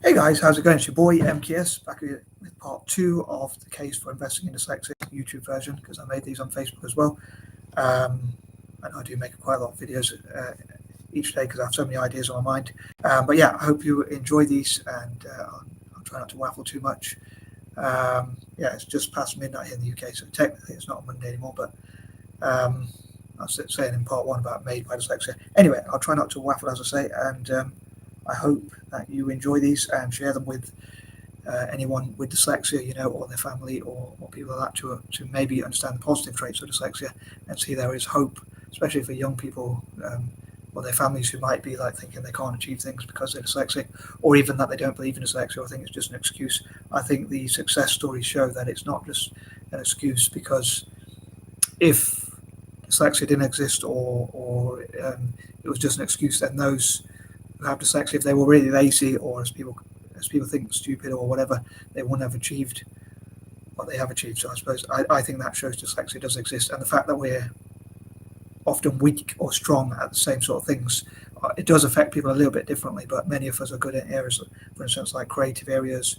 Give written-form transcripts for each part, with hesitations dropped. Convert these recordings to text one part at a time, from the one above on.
Hey guys, how's it going? It's your boy MKS back with part 2 of the case for investing in dyslexic YouTube version, because I made these on Facebook as well. And I do make quite a lot of videos each day because I have so many ideas on my mind. But yeah, I hope you enjoy these, and I'll try not to waffle too much. Yeah, it's just past midnight here in the UK, so technically it's not a Monday anymore, but I was saying in part 1 about made by dyslexia. Anyway, I'll try not to waffle, as I say, and I hope that you enjoy these and share them with anyone with dyslexia, or their family or people like that, to maybe understand the positive traits of dyslexia and see there is hope, especially for young people or their families who might be like thinking they can't achieve things because they're dyslexic, or even that they don't believe in dyslexia. I think it's just an excuse. I think the success stories show that it's not just an excuse, because if dyslexia didn't exist or it was just an excuse, then those who have dyslexia, if they were really lazy or as people think stupid or whatever, they wouldn't have achieved what they have achieved. So I suppose I think that shows dyslexia does exist, and the fact that we're often weak or strong at the same sort of things, it does affect people a little bit differently, but many of us are good in areas, for instance, like creative areas,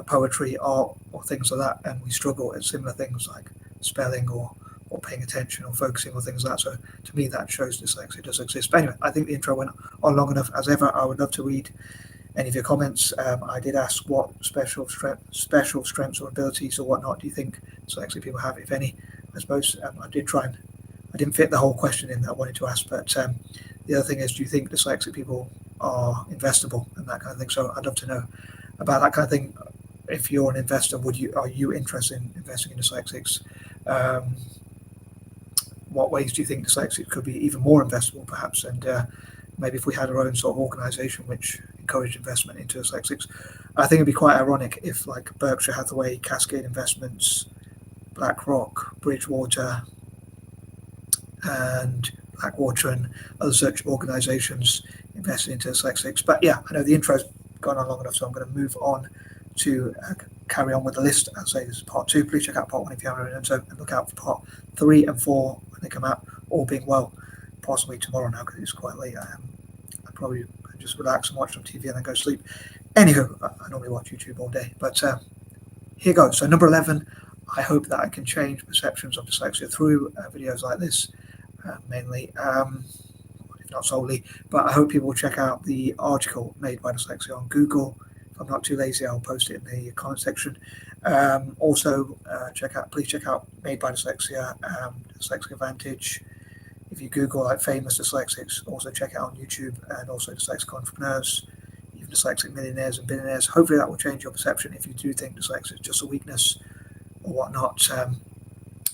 poetry, art, or things like that, and we struggle at similar things like spelling or paying attention or focusing on things like that. So to me, that shows dyslexia does exist. But anyway, I think the intro went on long enough. As ever, I would love to read any of your comments. I did ask what special strengths or abilities or whatnot do you think dyslexic people have, if any. I suppose I did try and I didn't fit the whole question in that I wanted to ask, but the other thing is, do you think dyslexic people are investable and that kind of thing? So I'd love to know about that kind of thing. If you're an investor, are you interested in investing in dyslexics? What ways do you think dyslexic could be even more investable, perhaps? And maybe if we had our own sort of organisation which encouraged investment into dyslexics, I think it'd be quite ironic if, like, Berkshire Hathaway, Cascade Investments, BlackRock, Bridgewater, and Blackwater and other such organisations invested into dyslexics. But yeah, I know the intro's gone on long enough, so I'm going to move on to carry on with the list. I'll say this is part 2. Please check out part 1 if you haven't already done so, and look out for part 3 and 4 when they come out, all being well, possibly tomorrow now because it's quite late. I probably just relax and watch some TV and then go to sleep. Anywho, I normally watch YouTube all day, but here goes. So number 11, I hope that I can change perceptions of dyslexia through videos like this, mainly, if not solely, but I hope people will check out the article made by dyslexia on Google. If I'm not too lazy, I'll post it in the comment section. Also, please check out Made by Dyslexia, Dyslexic Advantage. If you Google like famous dyslexics, also check it out on YouTube, and also dyslexic entrepreneurs, even dyslexic millionaires and billionaires. Hopefully that will change your perception if you do think dyslexia is just a weakness or whatnot.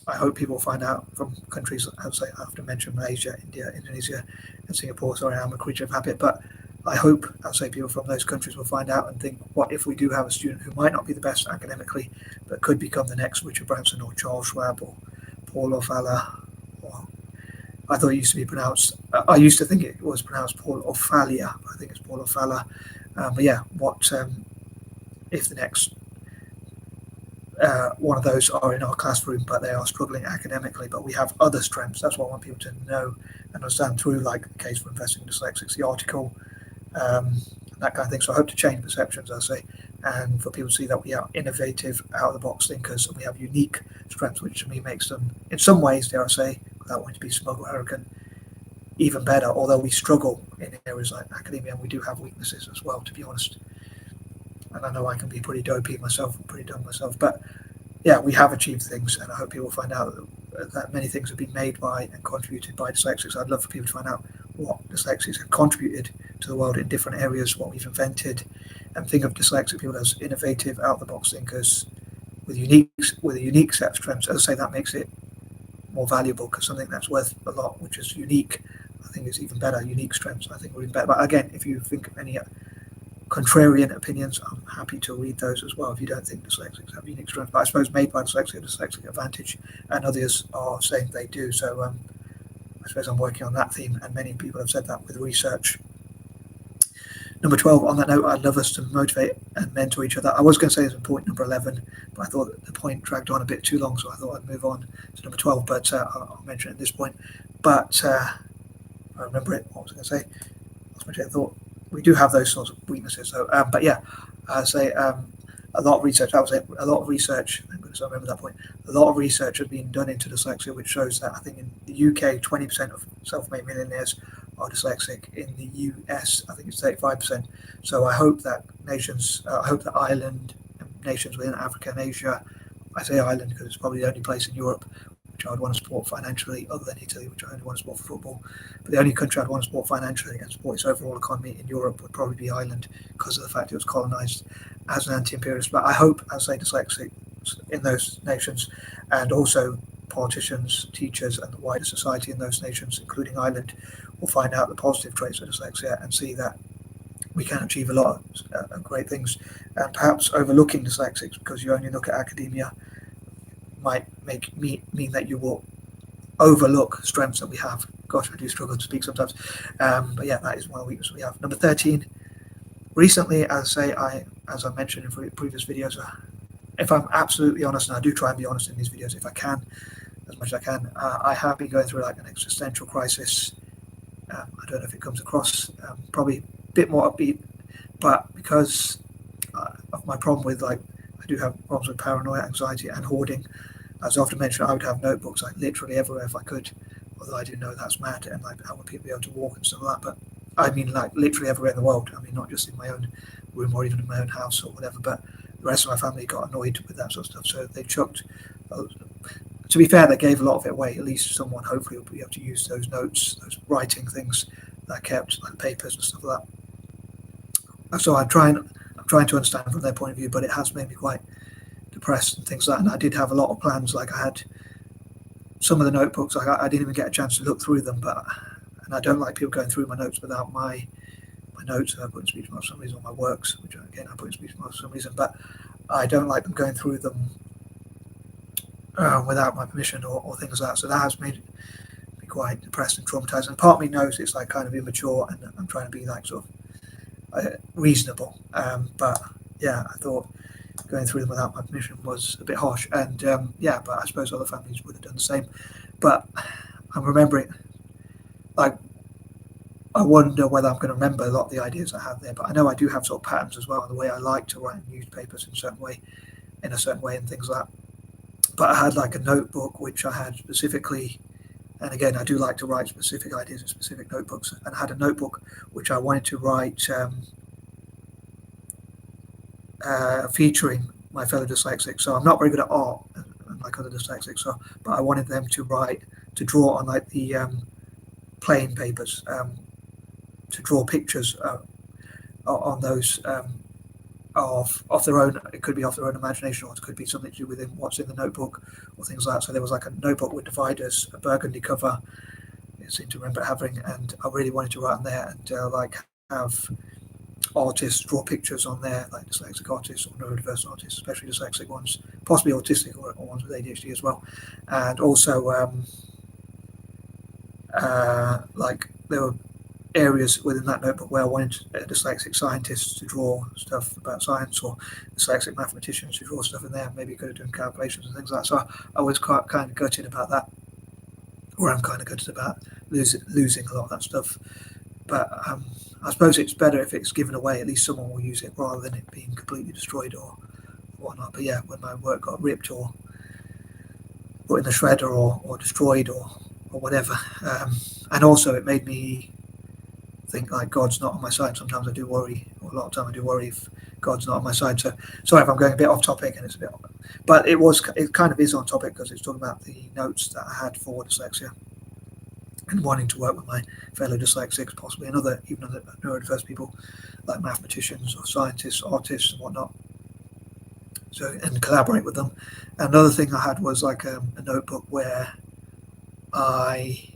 I hope people find out from countries, as I have to mention, Malaysia, India, Indonesia, and Singapore. Sorry, I'm a creature of habit, but I hope, I'll say, people from those countries will find out and think, what if we do have a student who might not be the best academically, but could become the next Richard Branson or Charles Schwab or Paul O'Falla, or I thought it used to be pronounced, I used to think it was pronounced Paul O'Falia, but I think it's Paul O'Falla. But yeah, what if the next one of those are in our classroom, but they are struggling academically, but we have other strengths? That's what I want people to know and understand through, like, the case for investing in dyslexics, the article, that kind of thing. So I hope to change perceptions, I say, and for people to see that we are innovative, out of the box thinkers, and we have unique strengths, which to me makes them, in some ways, dare I say, without wanting to be smug or arrogant, even better. Although we struggle in areas like academia, and we do have weaknesses as well, to be honest. And I know I can be pretty dopey myself, pretty dumb myself, but yeah, we have achieved things, and I hope people find out that many things have been made by and contributed by dyslexics. I'd love for people to find out what dyslexics have contributed to the world in different areas, what we've invented, and think of dyslexic people as innovative, out-of-the-box thinkers with a unique set of strengths. As I say, that makes it more valuable, because something that's worth a lot, which is unique, I think is even better. Unique strengths, I think, are even better. But again, if you think of any contrarian opinions, I'm happy to read those as well if you don't think dyslexics have unique strengths. But I suppose Made by Dyslexia, Dyslexic Advantage, and others are saying they do. So I suppose I'm working on that theme, and many people have said that with research. Number 12, on that note, I'd love us to motivate and mentor each other. I was going to say this in point number 11, but I thought that the point dragged on a bit too long, so I thought I'd move on to number 12, but I'll mention it at this point. But I remember it. What was I going to say? Lost my train of thought. we do have those sorts of weaknesses. So, but yeah, I say a lot of research. That was it. A lot of research. I'm going to remember that point. A lot of research has been done into dyslexia, which shows that I think in the UK, 20% of self-made millionaires are dyslexic. In the US, I think it's 35%. So I hope that nations, I hope that Ireland, nations within Africa and Asia, I say Ireland because it's probably the only place in Europe which I would want to support financially, other than Italy, which I only want to support for football. But the only country I'd want to support financially and support its overall economy in Europe would probably be Ireland, because of the fact it was colonised as an anti-imperialist. But I hope, as I say, dyslexics in those nations, and also politicians, teachers, and the wider society in those nations, including Ireland, will find out the positive traits of dyslexia and see that we can achieve a lot of great things. And perhaps overlooking dyslexics because you only look at academia might mean that you will overlook strengths that we have. Gosh, I do struggle to speak sometimes. But yeah, that is one weakness we have. Number 13. Recently, as I mentioned in previous videos, if I'm absolutely honest, and I do try and be honest in these videos if I can, as much as I can, I have been going through like an existential crisis. I don't know if it comes across, probably a bit more upbeat, but because of my problem with, like, I do have problems with paranoia, anxiety, and hoarding. As often mentioned, I would have notebooks like literally everywhere if I could, although I do know that's mad, and like how would people be able to walk and stuff like that. But I mean, like, literally everywhere in the world. I mean, not just in my own room or even in my own house or whatever, but the rest of my family got annoyed with that sort of stuff, so they chucked. To be fair, they gave a lot of it away. At least someone hopefully will be able to use those notes, those writing things that I kept, like papers and stuff like that. So I'm trying to understand from their point of view, but it has made me quite depressed and things like that. And I did have a lot of plans. Like, I had some of the notebooks, like I didn't even get a chance to look through them, and I don't like people going through my notes without my notes. I put in speech marks for some reason, on my works, which again I put in speech marks for some reason, but I don't like them going through them without my permission or things like that. So that has made me quite depressed and traumatized. And part of me knows it's like kind of immature, and I'm trying to be like sort of reasonable. But yeah, I thought going through them without my permission was a bit harsh. And yeah, but I suppose other families would have done the same. But I'm remembering, like, I wonder whether I'm going to remember a lot of the ideas I have there. But I know I do have sort of patterns as well in the way I like to write newspapers in a certain way, and things like that. But I had like a notebook which I had specifically, and again, I do like to write specific ideas in specific notebooks, and I had a notebook which I wanted to write featuring my fellow dyslexics. So I'm not very good at art, like other dyslexics, but I wanted them to draw on like the plain papers, to draw pictures on those of their own. It could be off their own imagination, or it could be something to do with what's in the notebook or things like that. So there was like a notebook with dividers, a burgundy cover, I seem to remember having, and I really wanted to write on there and like have artists draw pictures on there, like dyslexic artists or neurodiverse artists, especially dyslexic ones, possibly autistic or ones with ADHD as well. And also like there were areas within that notebook where I wanted dyslexic scientists to draw stuff about science, or dyslexic mathematicians to draw stuff in there. Maybe could have done calculations and things like that. So I was quite kind of gutted about that, or I'm kind of gutted about losing a lot of that stuff. But I suppose it's better if it's given away. At least someone will use it rather than it being completely destroyed or whatnot. But yeah, when my work got ripped or put in the shredder or destroyed or whatever, and also it made me think like God's not on my side. Sometimes I do worry, or a lot of time I do worry if God's not on my side. So sorry if I'm going a bit off topic, and it's a bit, but it kind of is on topic because it's talking about the notes that I had for dyslexia and wanting to work with my fellow dyslexics, possibly even other neurodiverse people like mathematicians or scientists, artists and whatnot. So, and collaborate with them. Another thing I had was like a notebook where I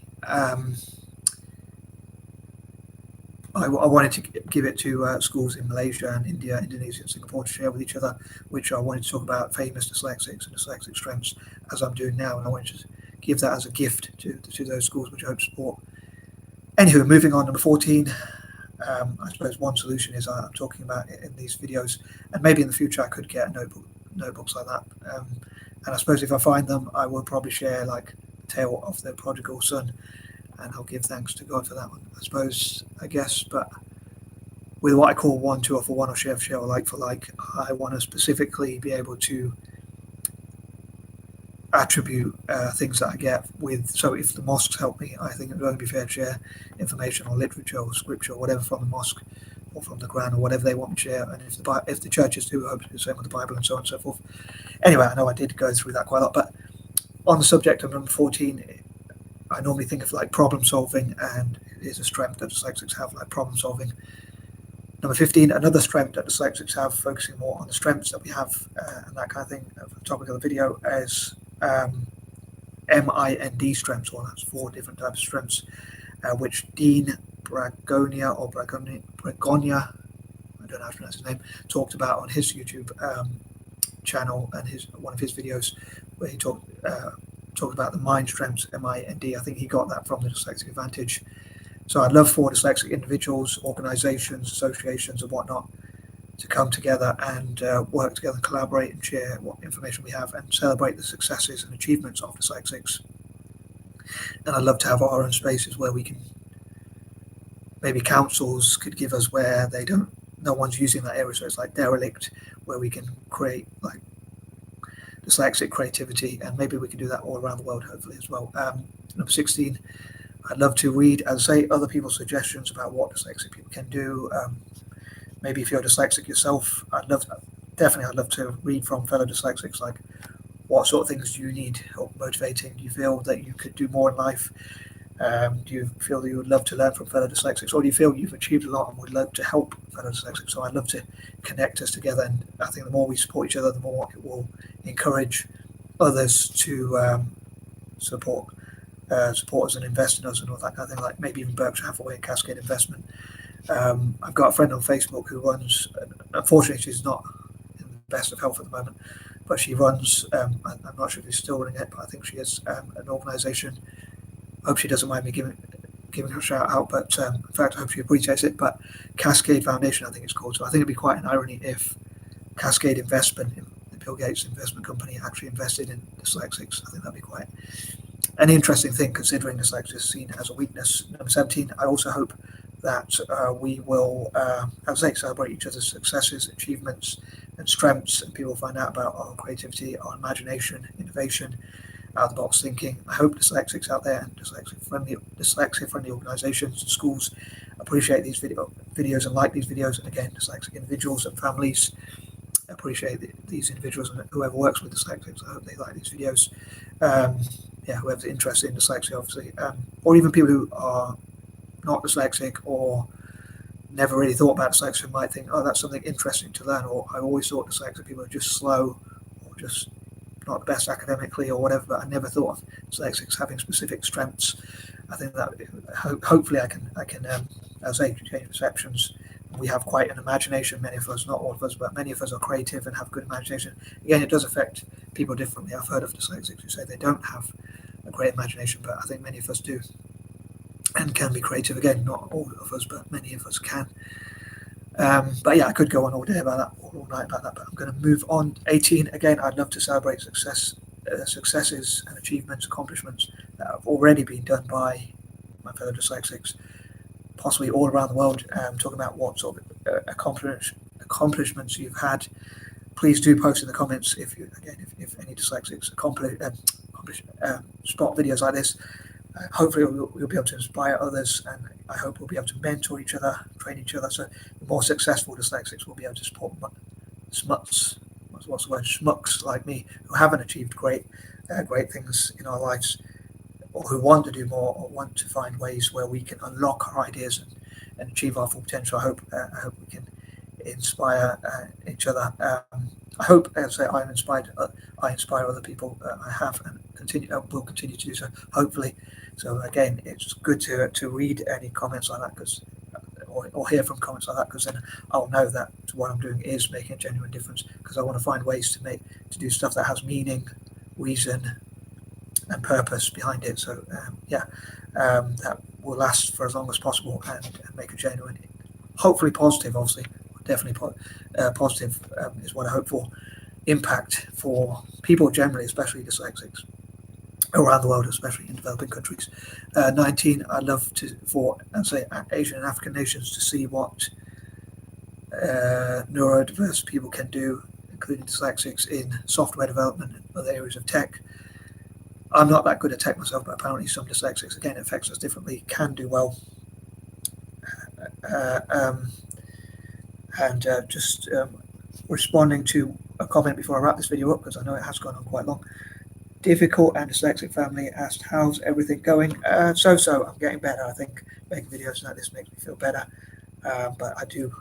wanted to give it to schools in Malaysia and India, Indonesia and Singapore to share with each other, which I wanted to talk about famous dyslexics and dyslexic strengths, as I'm doing now, and I wanted to give that as a gift to those schools, which I hope to support. Anywho, moving on, number 14. I suppose one solution is I'm talking about it in these videos, and maybe in the future I could get notebooks like that. And I suppose if I find them, I will probably share like the tale of the prodigal son, and I'll give thanks to God for that one, I guess. But with what I call 1, 2, or for 1, or share for share, or like for like. I want to specifically be able to attribute things that I get with. So if the mosques help me, I think it's going to be fair to share information or literature or scripture or whatever from the mosque or from the Quran or whatever they want me to share. And if the churches do, I hope to do the same with the Bible and so on and so forth. Anyway, I know I did go through that quite a lot, but on the subject of number 14, I normally think of like problem solving, and it is a strength that dyslexics have, like problem solving. Number 15, another strength that dyslexics have, focusing more on the strengths that we have and that kind of thing. For the topic of the video is M.I.N.D strengths, or that's 4 different types of strengths, which Dean Bragonia, I don't know how to pronounce his name, talked about on his YouTube channel and one of his videos, where he talked about the mind strengths, M.I.N.D. I think he got that from the Dyslexic Advantage. So I'd love for dyslexic individuals, organisations, associations, and whatnot to come together and work together, collaborate, and share what information we have, and celebrate the successes and achievements of dyslexics. And I'd love to have our own spaces where we can, maybe councils could give us where no one's using that area, so it's like derelict, where we can create like dyslexic creativity, and maybe we can do that all around the world, hopefully, as well. Number 16, I'd love to read, as I say, other people's suggestions about what dyslexic people can do. Maybe if you're dyslexic yourself, I'd love to read from fellow dyslexics, like what sort of things do you need help motivating? Do you feel that you could do more in life? Do you feel that you would love to learn from fellow dyslexics, or do you feel you've achieved a lot and would love to help fellow dyslexics? So I'd love to connect us together, and I think the more we support each other, the more it will encourage others to support us and invest in us and all that kind of thing, like maybe even Berkshire Hathaway and Cascade Investment. I've got a friend on Facebook who runs, unfortunately she's not in the best of health at the moment, but she runs, I'm not sure if she's still running it, but I think she is, an organisation. I hope she doesn't mind me giving her a shout out, but in fact I hope she appreciates it. But Cascade Foundation, I think it's called. So I think it'd be quite an irony if Cascade Investment, Bill Gates' investment company, actually invested in dyslexics. I think that'd be quite an interesting thing, considering dyslexia is seen as a weakness. Number 17, I also hope that we will, as I say, celebrate each other's successes, achievements, and strengths, and people find out about our creativity, our imagination, innovation, out-of-the-box thinking. I hope dyslexics out there and dyslexia-friendly organisations and schools appreciate these videos and like these videos. And again, dyslexic individuals and families appreciate these individuals, and whoever works with dyslexics, I hope they like these videos. Whoever's interested in dyslexia, obviously, or even people who are not dyslexic or never really thought about dyslexia might think, oh, that's something interesting to learn, or I always thought dyslexic people are just slow or just not the best academically or whatever, but I never thought of dyslexics having specific strengths. I think that hopefully I can as I say, change perceptions. We have quite an imagination, many of us, not all of us, but many of us are creative and have good imagination. Again, it does affect people differently. I've heard of dyslexics who say they don't have a great imagination, but I think many of us do and can be creative. Again, not all of us, but many of us can. But yeah, I could go on all day about that, all night about that, but I'm going to move on. 18, again, I'd love to celebrate successes and achievements, accomplishments that have already been done by my fellow dyslexics, possibly all around the world. Talking about what sort of accomplishments you've had. Please do post in the comments if any dyslexics spot videos like this. Hopefully we'll be able to inspire others, and I hope we'll be able to mentor each other, train each other, so the more successful dyslexics will be able to support schmucks like me, who haven't achieved great things in our lives, or who want to do more, or want to find ways where we can unlock our ideas and achieve our full potential. I hope we can inspire each other. I hope, as I say, I inspire other people. I have and will continue to do so, hopefully. So again, it's good to read any comments like that, because or hear from comments like that, because then I'll know that what I'm doing is making a genuine difference, because I want to find ways to do stuff that has meaning, reason, and purpose behind it. So that will last for as long as possible and make a genuine, hopefully positive, obviously definitely positive is what I hope for, impact for people generally, especially dyslexics around the world, especially in developing countries. 19, I'd love for Asian and African nations to see what neurodiverse people can do, including dyslexics, in software development and other areas of tech. I'm not that good at tech myself, but apparently some dyslexics, again, it affects us differently, can do well. Just responding to a comment before I wrap this video up, because I know it has gone on quite long. Difficult and dyslexic family asked, how's everything going? So I'm getting better. I think making videos like this makes me feel better, but I do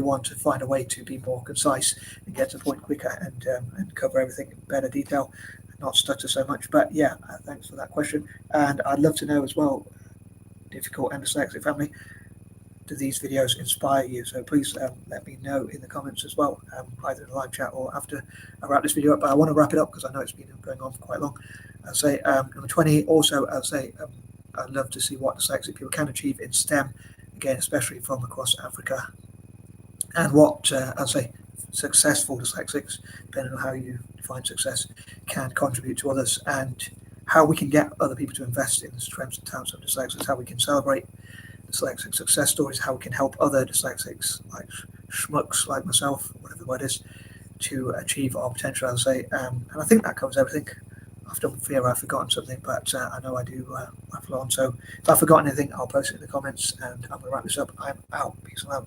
want to find a way to be more concise and get to the point quicker and cover everything in better detail and not stutter so much. But yeah, thanks for that question. And I'd love to know as well, difficult and dyslexic family, do these videos inspire you? So please let me know in the comments as well, either in the live chat or after I wrap this video up. But I want to wrap it up because I know it's been going on for quite long. I'll say number 20. Also, I'll say I'd love to see what dyslexic people can achieve in STEM, again, especially from across Africa, and what I'll say successful dyslexics, depending on how you define success, can contribute to others, and how we can get other people to invest in the strengths and talents of dyslexics, how we can celebrate dyslexic success stories, how we can help other dyslexics like schmucks like myself, whatever the word is, to achieve our potential, I'll say. And I think that covers everything. I don't fear I've forgotten something, but I know I do waffle on. So if I've forgotten anything, I'll post it in the comments, and I'm going to wrap this up. I'm out. Peace and love.